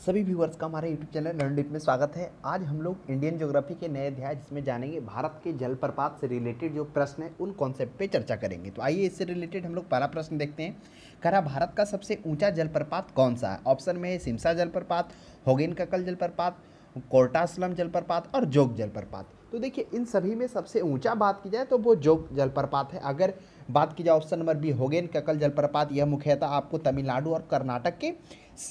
सभी व्यूअर्स का हमारे यूट्यूब चैनल लर्न डीप में स्वागत है। आज हम लोग इंडियन ज्योग्राफी के नए अध्याय जिसमें जानेंगे भारत के जलप्रपात से रिलेटेड जो प्रश्न है उन कॉन्सेप्ट पे चर्चा करेंगे। तो आइए इससे रिलेटेड हम लोग पहला प्रश्न देखते हैं। कह रहा भारत का सबसे ऊंचा जलप्रपात कौन सा है? ऑप्शन में है सिमसा जलप्रपात, होगेनककल जलप्रपात, कोर्टासलम जलप्रपात और जोग जलप्रपात। तो देखिए इन सभी में सबसे ऊंचा बात की जाए तो वो जोग जलप्रपात है। अगर बात की जाए ऑप्शन नंबर बी होगेनककल जलप्रपात, यह मुख्यतः आपको तमिलनाडु और कर्नाटक के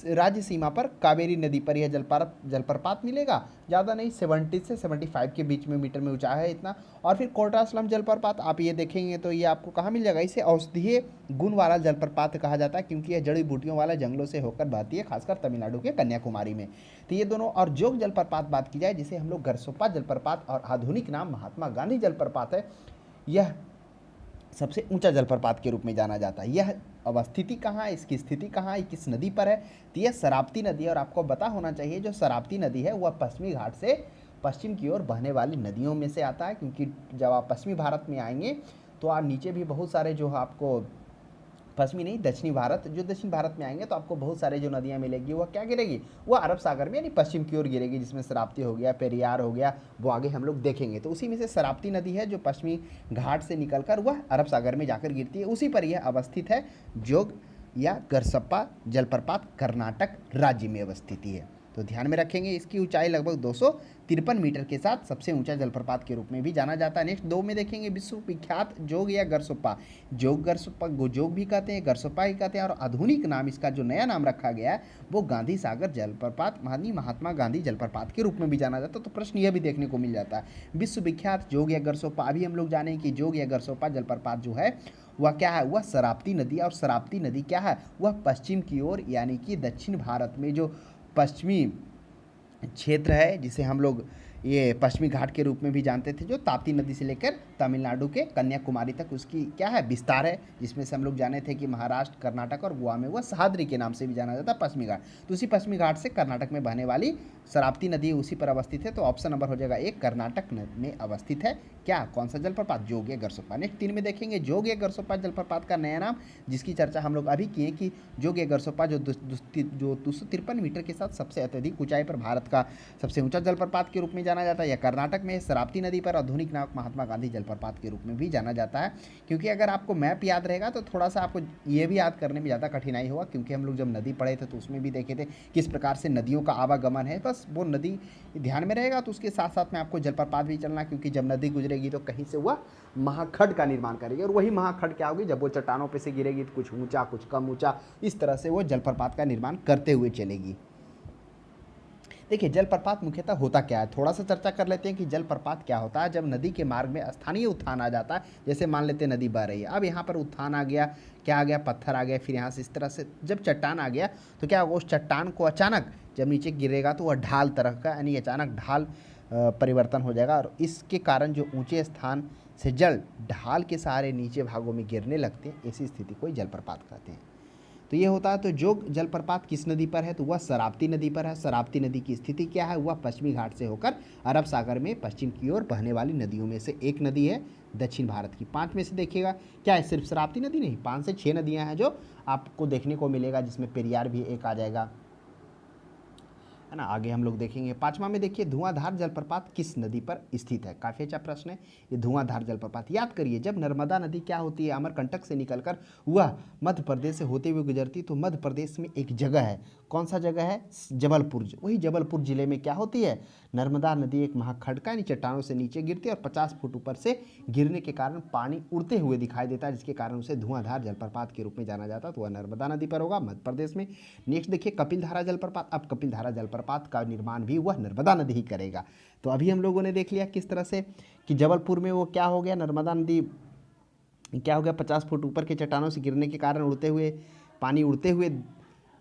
राज्य सीमा पर कावेरी नदी पर यह जलप्रपात मिलेगा। ज़्यादा नहीं, 70 से 75 के बीच में मीटर में ऊंचाई है इतना। और फिर कोर्टासलम जलप्रपात आप ये देखेंगे तो ये आपको कहाँ मिल जाएगा? इसे औषधीय गुण वाला जलप्रपात कहा जाता है क्योंकि यह जड़ी बूटियों वाला जंगलों से होकर बहती है, खासकर तमिलनाडु के कन्याकुमारी में। तो ये दोनों। और जोग जलप्रपात बात की जाए जिसे हम लोग गरसोप्पा जलप्रपात और आधुनिक नाम महात्मा गांधी जलप्रपात है, यह सबसे ऊंचा जलप्रपात के रूप में जाना जाता है। यह अवस्थिति कहाँ है, इसकी स्थिति कहाँ है, किस नदी पर है? तो यह शरावती नदी है। और आपको पता होना चाहिए जो शरावती नदी है वह पश्चिमी घाट से पश्चिम की ओर बहने वाली नदियों में से आता है, क्योंकि जब आप पश्चिमी भारत में आएंगे तो आप नीचे भी बहुत सारे जो आपको पश्चिमी नहीं दक्षिणी भारत, जो दक्षिण भारत में आएंगे तो आपको बहुत सारे जो नदियाँ मिलेगी वह क्या गिरेगी? वह अरब सागर में यानी पश्चिम की ओर गिरेगी, जिसमें शरावती हो गया, पेरियार हो गया, वो आगे हम लोग देखेंगे। तो उसी में से शरावती नदी है जो पश्चिमी घाट से निकलकर वह अरब सागर में जाकर गिरती है, उसी पर यह अवस्थित है। जोग या गरसप्पा जलप्रपात कर्नाटक राज्य में अवस्थित है। तो ध्यान में रखेंगे इसकी ऊंचाई लगभग 253 मीटर के साथ सबसे ऊंचा जलप्रपात के रूप में भी जाना जाता है। नेक्स्ट दो में देखेंगे विश्व विख्यात जोग या गरसोप्पा। जोग गरसोप्पा जोग भी कहते हैं, गरसोप्पा भी कहते हैं, और आधुनिक नाम इसका जो नया नाम रखा गया है वो गांधी सागर जलप्रपात मानी महात्मा गांधी जलप्रपात के रूप में भी जाना जाता है। तो प्रश्न यह भी देखने को मिल जाता है, विश्व विख्यात जोग या गरसोप्पा। अभी हम लोग जाने कि जोग या गरसोप्पा जलप्रपात जो है वह क्या है? वह शरावती नदी। और शरावती नदी क्या है? वह पश्चिम की ओर यानी कि दक्षिण भारत में जो पश्चिमी क्षेत्र है जिसे हम लोग ये पश्चिमी घाट के रूप में भी जानते थे, जो ताप्ती नदी से लेकर तमिलनाडु के कन्याकुमारी तक उसकी क्या है? विस्तार है, जिसमें से हम लोग जाने थे कि महाराष्ट्र, कर्नाटक और गोवा में वह सह्याद्री के नाम से भी जाना जाता है पश्चिमी घाट। तो उसी पश्चिमी घाट से कर्नाटक में बहने वाली शरावती नदी उसी पर अवस्थित है। तो ऑप्शन नंबर हो जाएगा एक, कर्नाटक में अवस्थित है। क्या कौन सा जलप्रपात? जोग या गरसोप्पा। नेक्स्ट 3 में देखेंगे जोग या गरसोप्पा जलप्रपात का नया नाम, जिसकी चर्चा हम लोग अभी किए कि जोग या गरसोप्पा जो 253 मीटर के साथ सबसे अत्यधिक ऊंचाई पर भारत का सबसे ऊंचा जलप्रपात के रूप में जाना जाता है। यह कर्नाटक में शरावती नदी पर आधुनिक नाम महात्मा गांधी जलप्रपात के रूप में भी जाना जाता है। क्योंकि अगर आपको मैप याद रहेगा तो थोड़ा सा आपको ये भी याद करने में ज़्यादा कठिनाई होगा, क्योंकि हम लोग जब नदी पढ़े थे तो उसमें भी देखे थे किस प्रकार से नदियों का आवागमन है। बस वो नदी ध्यान में रहेगा तो उसके साथ साथ में आपको जलप्रपात भी चलना, क्योंकि जब नदी गुजरेगी तो कहीं से वह महाखड्ड का निर्माण करेगी, और वही महाखड्ड क्या होगी? जब वो चट्टानों पर से गिरेगी तो कुछ ऊंचा कुछ कम ऊंचा, इस तरह से वो जलप्रपात का निर्माण करते हुए चलेगी। देखिए जलप्रपात मुख्यतः होता क्या है, थोड़ा सा चर्चा कर लेते हैं कि जलप्रपात क्या होता है। जब नदी के मार्ग में स्थानीय उत्थान आ जाता है, जैसे मान लेते हैं नदी बह रही है, अब यहाँ पर उत्थान आ गया, क्या आ गया? पत्थर आ गया, फिर यहाँ से इस तरह से जब चट्टान आ गया तो क्या होगा? उस चट्टान को अचानक जब नीचे गिरेगा तो वह ढाल तरह का यानी अचानक ढाल परिवर्तन हो जाएगा, और इसके कारण जो ऊंचे स्थान से जल ढाल के सहारे नीचे भागों में गिरने लगते हैं, ऐसी स्थिति को जलप्रपात कहते हैं। तो ये होता है। तो जोग जलप्रपात किस नदी पर है? तो वह शरावती नदी पर है। शरावती नदी की स्थिति क्या है? वह पश्चिमी घाट से होकर अरब सागर में पश्चिम की ओर बहने वाली नदियों में से एक नदी है दक्षिण भारत की। 5 में से देखिएगा क्या है? सिर्फ शरावती नदी नहीं, 5 से 6 नदियां हैं जो आपको देखने को मिलेगा, जिसमें पेरियार भी एक आ जाएगा, है ना। आगे हम लोग देखेंगे। 5वां में देखिए धुआंधार जलप्रपात किस नदी पर स्थित है? काफी अच्छा प्रश्न है ये धुआंधार जलप्रपात। याद करिए जब नर्मदा नदी क्या होती है? अमरकंटक से निकलकर वह मध्य प्रदेश से होते हुए गुजरती, तो मध्य प्रदेश में एक जगह है, कौन सा जगह है? जबलपुर। वही जबलपुर जिले में क्या होती है? नर्मदा नदी एक महाखड्ड का चट्टानों से नीचे गिरती है, और 50 फुट ऊपर से गिरने के कारण पानी उड़ते हुए दिखाई देता है, जिसके कारण उसे धुआंधार जलप्रपात के रूप में जाना जाता है। तो वह नर्मदा नदी पर होगा, मध्य प्रदेश में। नेक्स्ट देखिए कपिलधारा जलप्रपात। अब कपिलधारा जलप्रपात का निर्माण भी वह नर्मदा नदी ही करेगा। तो अभी हम लोगों ने देख लिया किस तरह से कि जबलपुर में वो क्या हो गया, नर्मदा नदी क्या हो गया, 50 फुट ऊपर के चट्टानों से गिरने के कारण उड़ते हुए पानी उड़ते हुए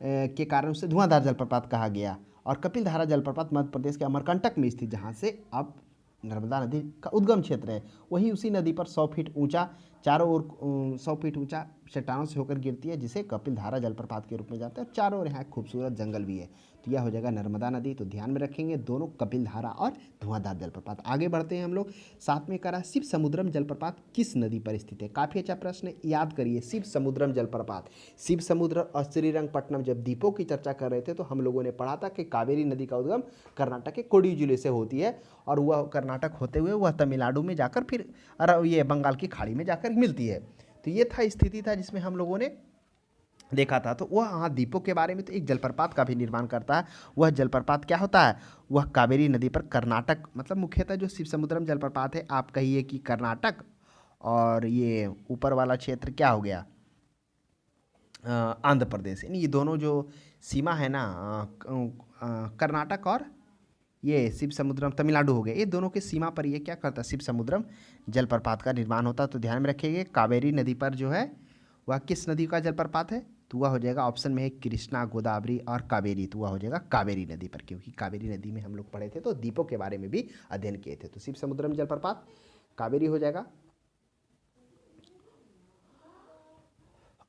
के कारण उसे धुआंधार जलप्रपात कहा गया। और कपिलधारा जलप्रपात मध्य प्रदेश के अमरकंटक में स्थित, जहाँ से अब नर्मदा नदी का उद्गम क्षेत्र है, वही उसी नदी पर 100 फीट ऊंचा, चारों ओर 100 फीट ऊंचा चट्टानों से होकर गिरती है, जिसे कपिलधारा जलप्रपात के रूप में जाता है। चारों ओर यहाँ खूबसूरत जंगल भी है। तो यह हो जाएगा नर्मदा नदी। तो ध्यान में रखेंगे दोनों कपिलधारा और धुआंधार जलप्रपात। आगे बढ़ते हैं हम लोग। साथ में करा शिव समुद्रम जलप्रपात किस नदी पर स्थित है? काफ़ी अच्छा प्रश्न है, याद करिए। शिव समुद्रम जलप्रपात, शिव समुद्र और श्रीरंगपट्टनम जब द्वीपों की चर्चा कर रहे थे तो हम लोगों ने पढ़ा था कि कावेरी नदी का उद्गम कर्नाटक के कोडी जिले से होती है और वह कर्नाटक होते हुए वह तमिलनाडु में जाकर फिर ये बंगाल की खाड़ी में जाकर मिलती है। तो ये था स्थिति था जिसमें हम लोगों ने देखा था। तो वह हाँ द्वीपों के बारे में तो एक जलप्रपात का भी निर्माण करता है। वह जलप्रपात क्या होता है? वह कावेरी नदी पर कर्नाटक, मतलब मुख्यतः जो शिव समुद्रम जलप्रपात है, आप कहिए कि कर्नाटक और ये ऊपर वाला क्षेत्र क्या हो गया, आंध्र प्रदेश, यानी ये दोनों जो सीमा है ना, कर्नाटक और ये शिव समुद्रम तमिलनाडु हो गए, ये दोनों के सीमा पर ये क्या करता है, शिव समुद्रम जलप्रपात का निर्माण होता है। तो ध्यान में रखिएगा कावेरी नदी पर जो है वह किस नदी का जलप्रपात है? तो वह हो जाएगा ऑप्शन में है कृष्णा, गोदावरी और कावेरी। तो वह हो जाएगा कावेरी नदी पर, क्योंकि कावेरी नदी में हम लोग पढ़े थे तो द्वीपों के बारे में भी अध्ययन किए थे। तो शिव समुद्रम जलप्रपात कावेरी हो जाएगा।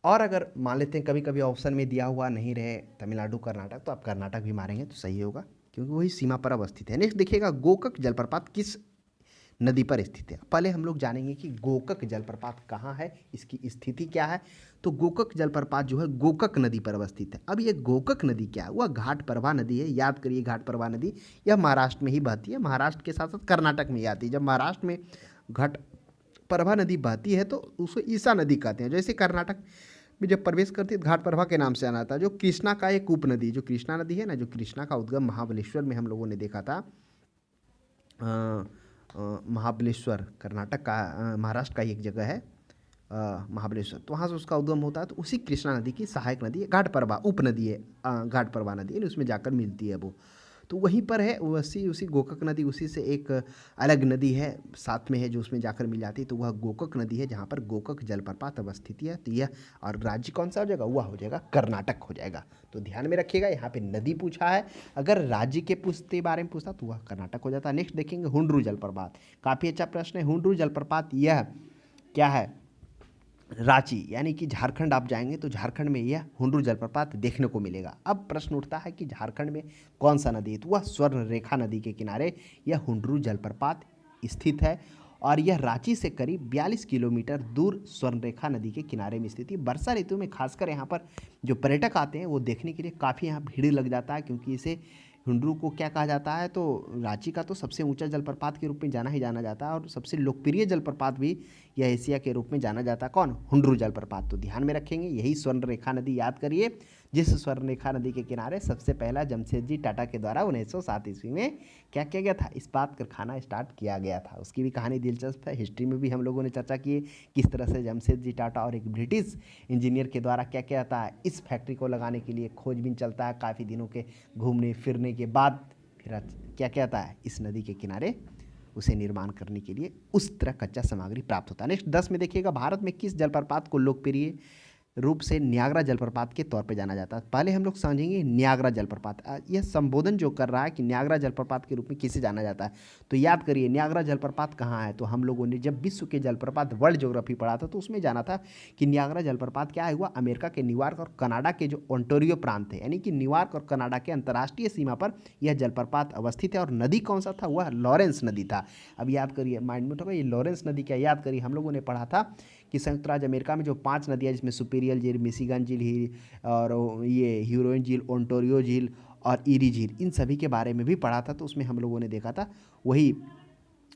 और अगर मान लेते हैं कभी कभी ऑप्शन में दिया हुआ नहीं रहे तमिलनाडु कर्नाटक, तो आप कर्नाटक भी मारेंगे तो सही होगा, क्योंकि वही सीमा पर अवस्थित है। नेक्स्ट देखिएगा गोकक जलप्रपात किस नदी पर स्थित है? पहले हम लोग जानेंगे कि गोकक जलप्रपात कहाँ है, इसकी स्थिति क्या है। तो गोकक जलप्रपात जो है गोकक नदी पर अवस्थित है। अब ये गोकक नदी क्या है? वह घाटप्रभा नदी है। याद करिए घाटप्रभा नदी यह महाराष्ट्र में ही बहती है, महाराष्ट्र के साथ साथ कर्नाटक में ही आती है। जब महाराष्ट्र में घाटप्रभा नदी बहती है तो उसको ईसा नदी कहते हैं। जैसे कर्नाटक में जब प्रवेश करती है घाटप्रभा के नाम से आना था। जो कृष्णा का एक उपनदी, जो कृष्णा नदी है ना, जो कृष्णा का उद्गम महाबलेश्वर में हम लोगों ने देखा था। महाबलेश्वर कर्नाटक का, महाराष्ट्र का एक जगह है महाबलेश्वर, तो वहाँ से उसका उद्गम होता है। तो उसी कृष्णा नदी की सहायक नदी है घाटप्रभा, उपनदी है घाटप्रभा नदी, यानी उसमें जाकर मिलती है वो। तो वहीं पर है उसी गोकक नदी, उसी से एक अलग नदी है साथ में है जो उसमें जाकर मिल जाती है। तो वह गोकक नदी है जहाँ पर गोकक जलप्रपात अवस्थित है। तो यह, और राज्य कौन सा हो जाएगा? वह हो जाएगा कर्नाटक हो जाएगा। तो ध्यान में रखिएगा यहाँ पे नदी पूछा है, अगर राज्य के पूछते बारे में पूछता तो वह कर्नाटक हो जाता है। नेक्स्ट देखेंगे हुंड्रू जलप्रपात, काफ़ी अच्छा प्रश्न है। हुंड्रू जलप्रपात यह क्या है? रांची यानी कि झारखंड आप जाएंगे तो झारखंड में यह हुंड्रू जलप्रपात देखने को मिलेगा। अब प्रश्न उठता है कि झारखंड में कौन सा नदी है? तो वह स्वर्ण रेखा नदी के किनारे यह हुंड्रू जलप्रपात स्थित है और यह रांची से करीब 42 किलोमीटर दूर स्वर्ण रेखा नदी के किनारे में स्थित है। वर्षा ऋतु में खासकर यहाँ पर जो पर्यटक आते हैं वो देखने के लिए काफ़ी यहाँ भीड़ लग जाता है, क्योंकि इसे हुंड्रू को क्या कहा जाता है? तो रांची का तो सबसे ऊंचा जलप्रपात के रूप में जाना ही जाना जाता है और सबसे लोकप्रिय जलप्रपात भी यह एशिया के रूप में जाना जाता है। कौन? हुंड्रू जलप्रपात। तो ध्यान में रखेंगे यही स्वर्ण रेखा नदी, याद करिए, जिस स्वर्ण रेखा नदी के किनारे सबसे पहला जमशेदजी टाटा के द्वारा 1907 ईस्वी में क्या किया गया था? इस्पात कारखाना स्टार्ट किया गया था। उसकी भी कहानी दिलचस्प है, हिस्ट्री में भी हम लोगों ने चर्चा की किस तरह से जमशेदजी टाटा और एक ब्रिटिश इंजीनियर के द्वारा क्या किया था, इस फैक्ट्री को लगाने के लिए खोजबीन चलता है। काफ़ी दिनों के घूमने फिरने के बाद फिर क्या कहता है, इस नदी के किनारे उसे निर्माण करने के लिए उस तरह कच्चा सामग्री प्राप्त होता है। नेक्स्ट 10 में देखिएगा भारत में किस जलप्रपात को लोकप्रिय रूप से न्यागरा जलप्रपात के तौर पे जाना जाता है? पहले हम लोग समझेंगे न्यागरा जलप्रपात। यह संबोधन जो कर रहा है कि न्यागरा जलप्रपात के रूप में किसे जाना जाता है, तो याद करिए न्यागरा जलप्रपात कहाँ है। तो हम लोगों ने जब विश्व के जलप्रपात वर्ल्ड ज्योग्राफी पढ़ा था तो उसमें जाना था कि न्यागरा जलप्रपात क्या है, हुआ अमेरिका के न्यूयॉर्क और कनाडा के जो ओंटारियो प्रांत है, यानी कि न्यूयॉर्क और कनाडा के अंतर्राष्ट्रीय सीमा पर यह जलप्रपात अवस्थित है। और नदी कौन सा था? वह लॉरेंस नदी था। अब याद करिए, माइंड में होगा ये लॉरेंस नदी क्या, याद करिए हम लोगों ने पढ़ा था कि संयुक्त राज्य अमेरिका में जो 5 नदियाँ जिसमें सुपीरियर झील, मिशिगन झील और ये ह्यूरोन झील, ओंटारियो झील और ईरी झील, इन सभी के बारे में भी पढ़ा था। तो उसमें हम लोगों ने देखा था वही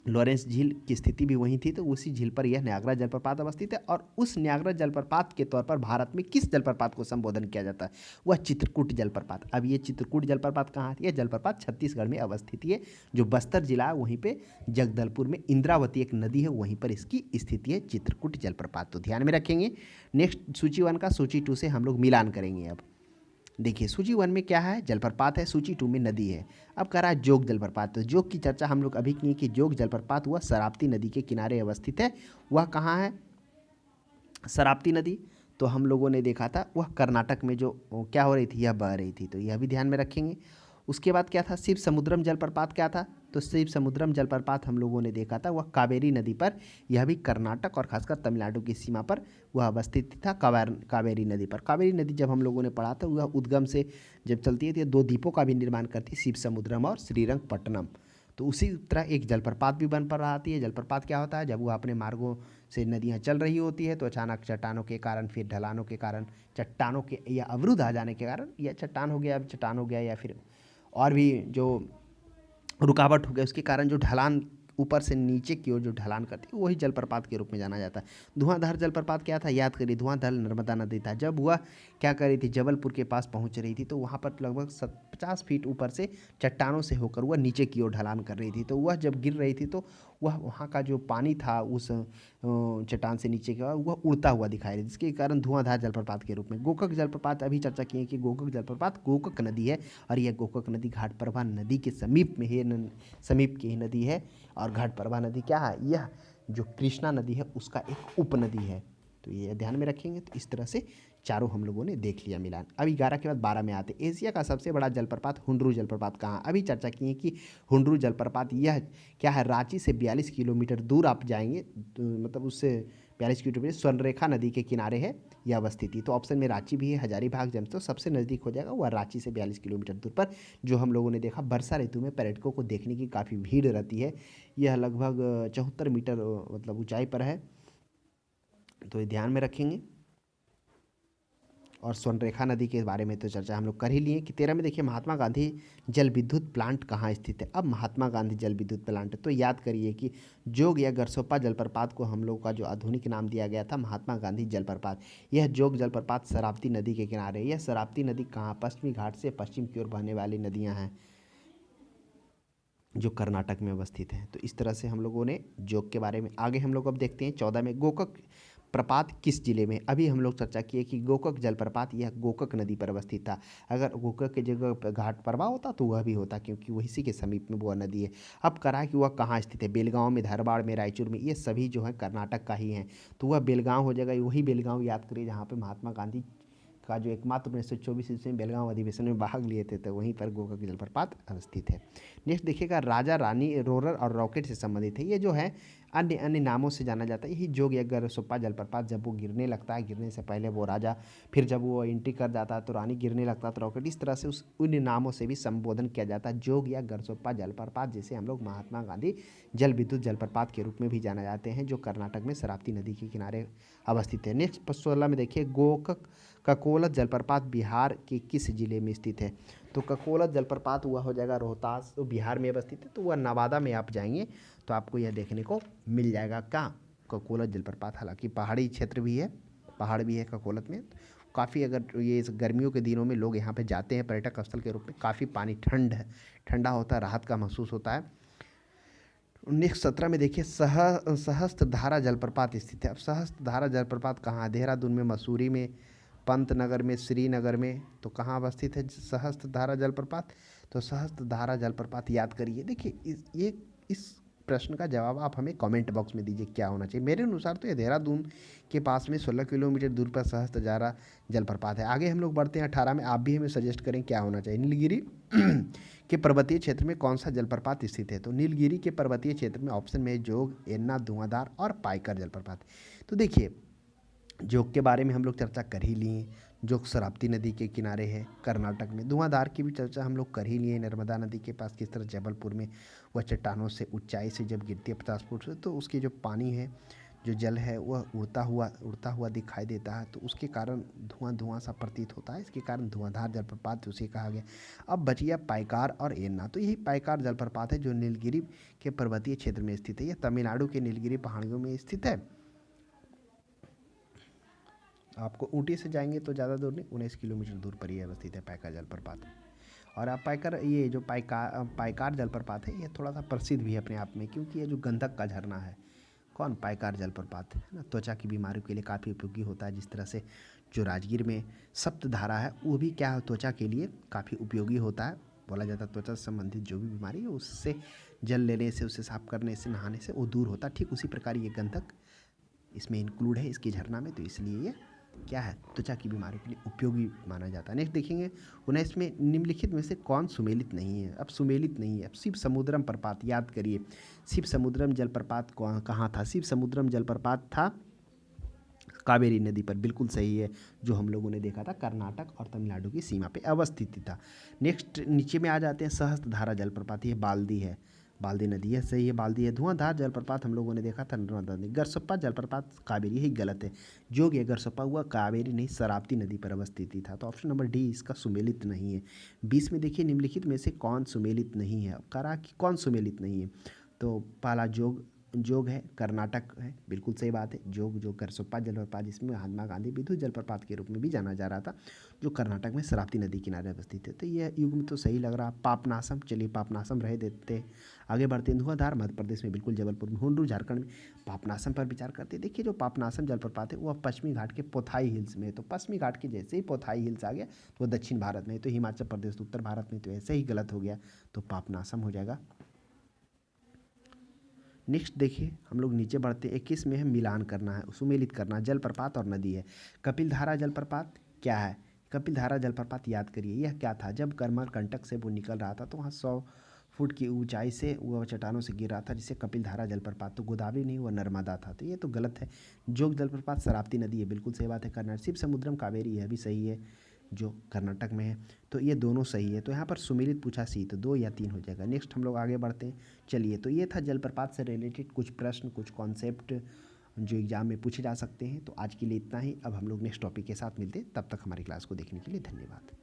लॉरेंस झील की स्थिति भी वहीं थी। तो उसी झील पर यह न्यागरा जलप्रपात अवस्थित है। और उस न्यागरा जलप्रपात के तौर पर भारत में किस जलप्रपात को संबोधन किया जाता है? वह चित्रकूट जलप्रपात। अब ये चित्रकूट जलप्रपात कहाँ है? यह जलप्रपात छत्तीसगढ़ में अवस्थित है, जो बस्तर जिला है वहीं पे जगदलपुर में इंद्रावती एक नदी है, वहीं पर इसकी स्थिति है चित्रकूट जलप्रपात। तो ध्यान में रखेंगे। नेक्स्ट सूची 1 का सूची 2 से हम लोग मिलान करेंगे। अब देखिए सूची 1 में क्या है? जलप्रपात है। सूची 2 में नदी है। अब कह रहा है जोग जलप्रपात। तो जोग की चर्चा हम लोग अभी की कि जोग जलप्रपात हुआ शरावती नदी के किनारे अवस्थित है। वह कहाँ है शरावती नदी? तो हम लोगों ने देखा था वह कर्नाटक में जो क्या हो रही थी, यह बह रही थी। तो यह भी ध्यान में रखेंगे। उसके बाद क्या था? शिव समुद्रम जलप्रपात क्या था? तो शिव समुद्रम जलप्रपात हम लोगों ने देखा था वह कावेरी नदी पर, यह भी कर्नाटक और खासकर तमिलनाडु की सीमा पर वह अवस्थित था, कावेरी नदी पर। कावेरी नदी जब हम लोगों ने पढ़ा था वह उद्गम से जब चलती है तो ये दो द्वीपों का भी निर्माण करती है, शिव समुद्रम और श्रीरंगपट्टनम। तो उसी तरह एक जलप्रपात भी बन पर आती है। जलप्रपात क्या होता है, जब वो अपने मार्गों से नदियाँ चल रही होती है तो अचानक चट्टानों के कारण, फिर ढलानों के कारण, चट्टानों के या अवरुद्ध आ जाने के कारण, या चट्टान हो गया, अब चट्टान हो गया, या फिर और भी जो रुकावट हो गया उसके कारण जो ढलान ऊपर से नीचे की ओर जो ढलान करती है वही जलप्रपात के रूप में जाना जाता है। धुआंधार जलप्रपात क्या था, याद करिए, धुआंधार नर्मदा नदी था। जब वह क्या कर रही थी, जबलपुर के पास पहुंच रही थी तो वहां पर लगभग 50 फीट ऊपर से चट्टानों से होकर वह नीचे की ओर ढलान कर रही थी। तो वह जब गिर रही थी तो वह वहाँ का जो पानी था उस चट्टान से नीचे की ओर वह उड़ता हुआ दिखाई दे, जिसके कारण धुआंधार जलप्रपात के रूप में। गोकक जलप्रपात अभी चर्चा की है कि गोकक जलप्रपात गोकक नदी है, और यह गोकक नदी घाटप्रभा नदी के समीप में ही समीप की ही नदी है। और घाटप्रभा नदी क्या है, यह जो कृष्णा नदी है उसका एक उपनदी है। तो ये ध्यान में रखेंगे। तो इस तरह से चारों हम लोगों ने देख लिया मिलान। अब 11 के बाद 12 में आते, एशिया का सबसे बड़ा जलप्रपात हुंडरू जलप्रपात कहाँ। अभी चर्चा की है कि हुंडरू जलप्रपात यह क्या है, रांची से 42 किलोमीटर दूर आप जाएंगे तो मतलब उससे 42 किलोमीटर स्वर्णरेखा नदी के किनारे है यह अवस्थित थी। तो ऑप्शन में रांची भी है, हजारीबाग जब तो सबसे नज़दीक हो जाएगा वह रांची से 42 किलोमीटर दूर पर। जो हम लोगों ने देखा वर्षा ऋतु में पर्यटकों को देखने की काफ़ी भीड़ रहती है। यह लगभग 74 मीटर मतलब ऊंचाई पर है, तो ये ध्यान में रखेंगे। और स्वर्णरेखा नदी के बारे में तो चर्चा हम लोग कर ही लिए कि 13 में देखिए महात्मा गांधी जल विद्युत प्लांट कहाँ स्थित है। अब महात्मा गांधी जल विद्युत प्लांट तो याद करिए कि जोग या गरसोप्पा जलप्रपात को हम लोग का जो आधुनिक नाम दिया गया था महात्मा गांधी जलप्रपात। यह जोग जलप्रपात शरावती नदी के किनारे, यह शरावती नदी कहाँ, पश्चिमी घाट से पश्चिम की ओर बहने वाली नदियाँ हैं जो कर्नाटक में अवस्थित है। तो इस तरह से हम लोगों ने जोग के बारे में। आगे हम लोग अब देखते हैं 14 में गोकक प्रपात किस जिले में। अभी हम लोग चर्चा किए कि गोकक जलप्रपात यह गोकक नदी पर अवस्थित था। अगर गोकक की जगह पर घाट प्रवाह होता तो वह भी होता, क्योंकि वह इसी के समीप में वह नदी है। अब करा कि वह कहाँ स्थित है, बेलगांव में, धारवाड़ में, रायचूर में, ये सभी जो है कर्नाटक का ही है। तो वह बेलगांव हो जाएगा, वही बेलगांव याद करिए जहाँ पर महात्मा गांधी का जो एकमात्र 1924 ईस्वी में बेलगांव अधिवेशन में भाग लिए थे, तो वहीं पर गोकक जलप्रपात अवस्थित है। नेक्स्ट देखिएगा राजा रानी रोलर और रॉकेट से संबंधित है। ये जो है अन्य अन्य नामों से जाना जाता है। यही जोग या गरसोप्पा जलप्रपात जब वो गिरने लगता है, गिरने से पहले वो राजा, फिर जब वो एंट्री कर जाता है तो रानी, गिरने लगता है तो रॉकेट, इस तरह से उस उन नामों से भी संबोधन किया जाता है। जोग या गरसोप्पा जलप्रपात जिसे हम लोग महात्मा गांधी जल विद्युत जलप्रपात के रूप में भी जाना जाते हैं, जो कर्नाटक में शरावती नदी के किनारे अवस्थित है। नेक्स्ट 16 में देखिए गोकक ककोलत जलप्रपात बिहार के किस जिले में स्थित है। तो ककोलत जलप्रपात हुआ हो जाएगा रोहतास, तो बिहार में अवस्थित है। तो वह नवादा में आप जाएंगे तो आपको यह देखने को मिल जाएगा क्या, ककोलत जलप्रपात। हालांकि पहाड़ी क्षेत्र भी है, पहाड़ भी है ककोलत में। काफ़ी अगर ये इस गर्मियों के दिनों में लोग यहाँ पे जाते हैं पर्यटक स्थल के रूप में, काफ़ी पानी ठंडा होता है, राहत का महसूस होता है। 1917 में देखिए सहस्त्रधारा जलप्रपात स्थित है। अब सहस्त्रधारा जलप्रपात कहाँ है, देहरादून में, मसूरी में, पंतनगर में, श्रीनगर में। तो कहाँ अवस्थित है सहस्त्रधारा जलप्रपात, तो सहस्त्रधारा जलप्रपात याद करिए। देखिए इस प्रश्न का जवाब आप हमें कमेंट बॉक्स में दीजिए क्या होना चाहिए। मेरे अनुसार तो ये देहरादून के पास में 16 किलोमीटर दूर पर सहस्त्रधारा जलप्रपात है। आगे हम लोग बढ़ते हैं 18 में, आप भी हमें सजेस्ट करें क्या होना चाहिए। नीलगिरी के पर्वतीय क्षेत्र में कौन सा जलप्रपात स्थित है। तो नीलगिरी के पर्वतीय क्षेत्र में ऑप्शन में जोग, एन्ना, धुआंधार और पाइकर जलप्रपात। तो देखिए जोग के बारे में हम लोग चर्चा कर ही लिए, जोग शरावती नदी के किनारे है कर्नाटक में। धुआंधार की भी चर्चा हम लोग कर ही लिए, नर्मदा नदी के पास किस तरह जबलपुर में वह चट्टानों से ऊंचाई से जब गिरती है 50 फुट से, तो उसकी जो पानी है, जो जल है, वह उड़ता हुआ दिखाई देता है, तो उसके कारण धुआं सा प्रतीत होता है। इसके कारण धुआंधार जलप्रपात उसे कहा गया। अब बच गया पाइकार और एन्ना। तो यही पाइकार जलप्रपात है जो नीलगिरी के पर्वतीय क्षेत्र में स्थित है। यह तमिलनाडु के नीलगिरी पहाड़ियों में स्थित है। आपको ऊटी से जाएंगे तो ज़्यादा दूर नहीं, 19 किलोमीटर दूर पर ही अवस्थित है पाइकार जलप्रपात। और आप ये जो पाइकार जलप्रपात है, ये थोड़ा सा प्रसिद्ध भी है अपने आप में, क्योंकि ये जो गंधक का झरना है, कौन, पाइकार जलप्रपात है ना, त्वचा की बीमारियों के लिए काफ़ी उपयोगी होता है। जिस तरह से जो राजगीर में सप्तधारा है वो भी क्या है, त्वचा के लिए काफ़ी उपयोगी होता है। बोला जाता है त्वचा से संबंधित जो भी बीमारी है उससे जल लेने से, उससे साफ करने से, नहाने से वो दूर होता है। ठीक उसी प्रकार ये गंधक इसमें इंक्लूड है इसकी झरना में, तो इसलिए ये क्या है, त्वचा की बीमारियों के लिए उपयोगी माना जाता है। नेक्स्ट देखेंगे 19 में निम्नलिखित में से कौन सुमेलित नहीं है। अब सुमेलित नहीं है, अब शिव समुद्रम प्रपात याद करिए, शिव समुद्रम जलप्रपात कहाँ था, शिव समुद्रम जलप्रपात था कावेरी नदी पर, बिल्कुल सही है, जो हम लोगों ने देखा था कर्नाटक और तमिलनाडु की सीमा पे अवस्थित था। नेक्स्ट नीचे में आ जाते हैं सहस्त्रधारा जलप्रपात, ये बाल्दी है, बाल्दी नदी है, सही है, बाल्दी है। धुआंधार जलप्रपात हम लोगों ने देखा था नर्मदा नदी। गरसप्पा जलप्रपात कावेरी, यही गलत है, जो कि गरसप्पा हुआ कावेरी नहीं शरावती नदी पर अवस्थित था। तो ऑप्शन नंबर डी इसका सुमेलित नहीं है। 20 में देखिए निम्नलिखित में से कौन सुमेलित नहीं है, करा कि कौन सुमेलित नहीं है, तो पहला जोग, जोग है, कर्नाटक है, बिल्कुल सही बात है, जोग जो गरसप्पा जलप्रपात जिसमें महात्मा गांधी विद्युत जलप्रपात के रूप में भी जाना जा रहा था, जो कर्नाटक में शरावती नदी किनारे अवस्थित है। तो यह युग्म तो सही लग रहा। पापनासम, चलिए पापनासम रह देते हैं। आगे बढ़ते हैं, धुआंधार मध्य प्रदेश में, बिल्कुल जबलपुर में, हुंडरू झारखंड में। पापनासम पर विचार करते हैं। देखिए जो पापनासम जलप्रपात है वह पश्चिमी घाट के पोथाई हिल्स में है, तो पश्चिमी घाट के जैसे ही पोथाई हिल्स आ गया तो वह दक्षिण भारत में है, तो हिमाचल प्रदेश तो उत्तर भारत में, तो ऐसे ही गलत हो गया, तो पापनासम हो जाएगा। नेक्स्ट देखिए हम लोग नीचे बढ़ते हैं, 21 में है मिलान करना है, सुमेलित करना, जलप्रपात और नदी है। कपिलधारा जलप्रपात क्या है, कपिलधारा जलप्रपात याद करिए, यह क्या था, जब कर्मरकंटक से वो निकल रहा था तो वहाँ 100 फुट की ऊंचाई से वह चट्टानों से गिर रहा था, जिसे कपिलधारा जलप्रपात, तो गोदावरी नहीं वह नर्मदा था, तो ये तो गलत है। जोग जलप्रपात शरावती नदी है, बिल्कुल सही बात है। कर्नाटक शिव समुद्रम कावेरी, यह भी सही है, जो कर्नाटक में है, तो ये दोनों सही है। तो यहाँ पर सुमेलित पूछा सी, तो 2 या 3 हो जाएगा। नेक्स्ट हम लोग आगे बढ़ते हैं। चलिए तो ये था जलप्रपात से रिलेटेड कुछ प्रश्न, कुछ कॉन्सेप्ट जो एग्जाम में पूछे जा सकते हैं। तो आज के लिए इतना ही, अब हम लोग नेक्स्ट टॉपिक के साथ मिलते हैं, तब तक हमारी क्लास को देखने के लिए धन्यवाद।